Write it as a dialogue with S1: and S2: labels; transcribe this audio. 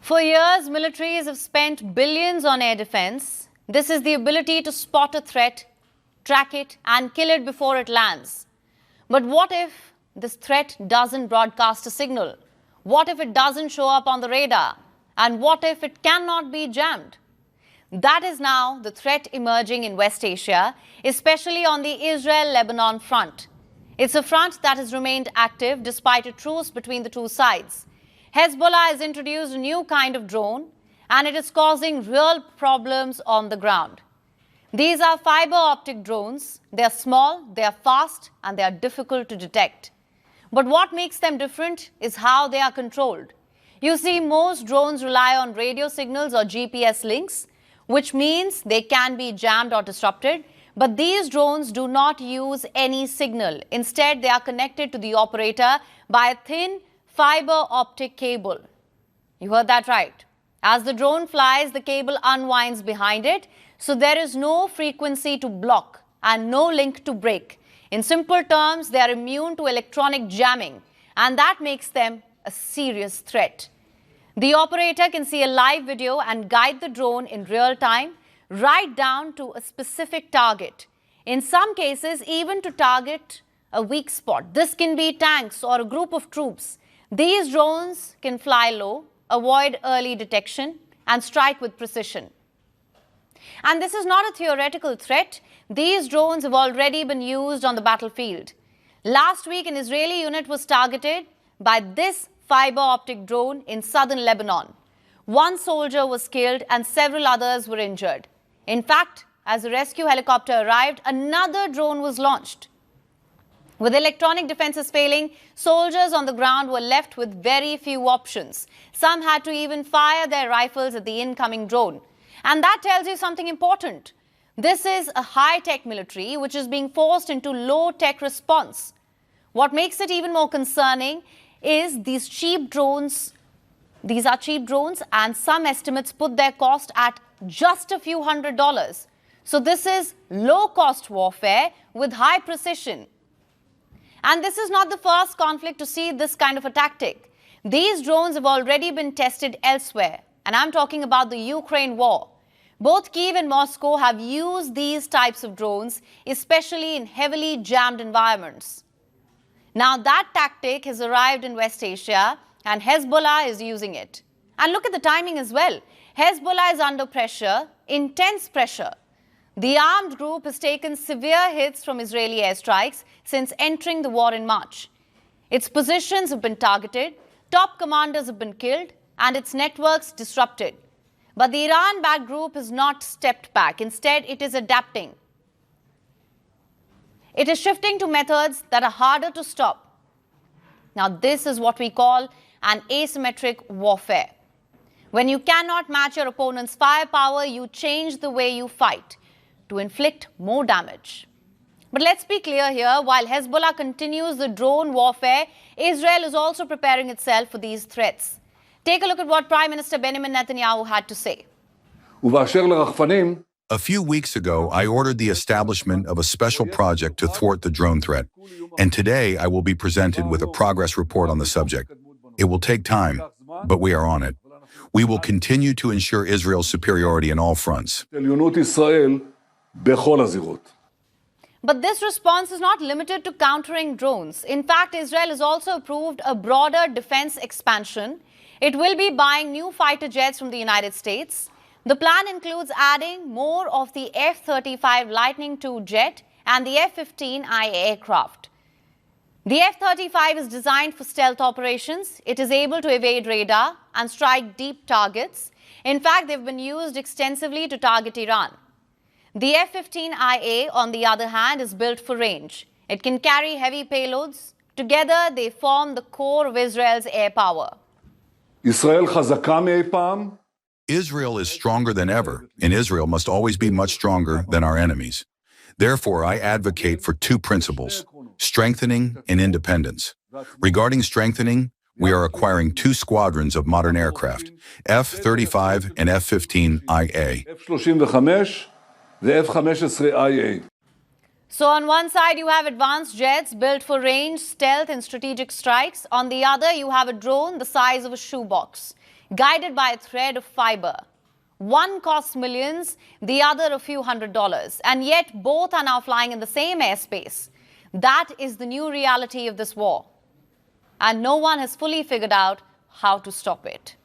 S1: For years, militaries have spent billions on air defense. This is the ability to spot a threat, track it, and kill it before it lands. But what if this threat doesn't broadcast a signal? What if it doesn't show up on the radar? And what if it cannot be jammed? That is now the threat emerging in West Asia, especially on the Israel-Lebanon front. It's a front that has remained active despite a truce between the two sides. Hezbollah has introduced a new kind of drone, and it is causing real problems on the ground. These are fiber optic drones. They are small, they are fast, and they are difficult to detect. But what makes them different is how they are controlled. You see, most drones rely on radio signals or GPS links, which means they can be jammed or disrupted. But these drones do not use any signal. Instead, they are connected to the operator by a thin fiber optic cable. You heard that right. As the drone flies, the cable unwinds behind it, so there is no frequency to block and no link to break. In simple terms, they are immune to electronic jamming, and that makes them a serious threat. The operator can see a live video and guide the drone in real time, right down to a specific target. In some cases, even to target a weak spot. This can be tanks or a group of troops. These drones can fly low, avoid early detection, and strike with precision. And this is not a theoretical threat. These drones have already been used on the battlefield. Last week, an Israeli unit was targeted by this fiber optic drone in southern Lebanon. One soldier was killed and several others were injured. In fact, as a rescue helicopter arrived, another drone was launched. With electronic defenses failing, soldiers on the ground were left with very few options. Some had to even fire their rifles at the incoming drone. And that tells you something important. This is a high-tech military which is being forced into low-tech response. What makes it even more concerning is these cheap drones. These are cheap drones, and some estimates put their cost at just a few $100s. So this is low-cost warfare with high precision. And this is not the first conflict to see this kind of a tactic. These drones have already been tested elsewhere, and I'm talking about the Ukraine war. Both Kyiv and Moscow have used these types of drones, especially in heavily jammed environments. Now that tactic has arrived in West Asia, and Hezbollah is using it. And look at the timing as well. Hezbollah is under pressure, intense pressure. The armed group has taken severe hits from Israeli airstrikes since entering the war in March. Its positions have been targeted, top commanders have been killed, and its networks disrupted. But the Iran-backed group has not stepped back. Instead, it is adapting. It is shifting to methods that are harder to stop. Now, this is what we call an asymmetric warfare. When you cannot match your opponent's firepower, you change the way you fight to inflict more damage. But let's be clear here, while Hezbollah continues the drone warfare, Israel is also preparing itself for these threats. Take a look at what Prime Minister Benjamin Netanyahu had to say.
S2: A few weeks ago, I ordered the establishment of a special project to thwart the drone threat, and today I will be presented with a progress report on the subject. It will take time, but we are on it. We will continue to ensure Israel's superiority in all fronts.
S1: But this response is not limited to countering drones. In fact, Israel has also approved a broader defense expansion. It will be buying new fighter jets from the United States. The plan includes adding more of the F-35 Lightning II jet and the F-15I aircraft. The F-35 is designed for stealth operations. It is able to evade radar and strike deep targets. In fact, they've been used extensively to target Iran. The F-15IA, on the other hand, is built for range. It can carry heavy payloads. Together, they form the core of Israel's air power.
S2: Israel is stronger than ever, and Israel must always be much stronger than our enemies. Therefore, I advocate for two principles: strengthening and independence. Regarding strengthening, we are acquiring 2 squadrons of modern aircraft, F-35 and F-15IA.
S1: So on one side, you have advanced jets built for range, stealth and strategic strikes. On the other, you have a drone the size of a shoebox, guided by a thread of fiber. One costs millions, the other a few $100s. And yet both are now flying in the same airspace. That is the new reality of this war. And no one has fully figured out how to stop it.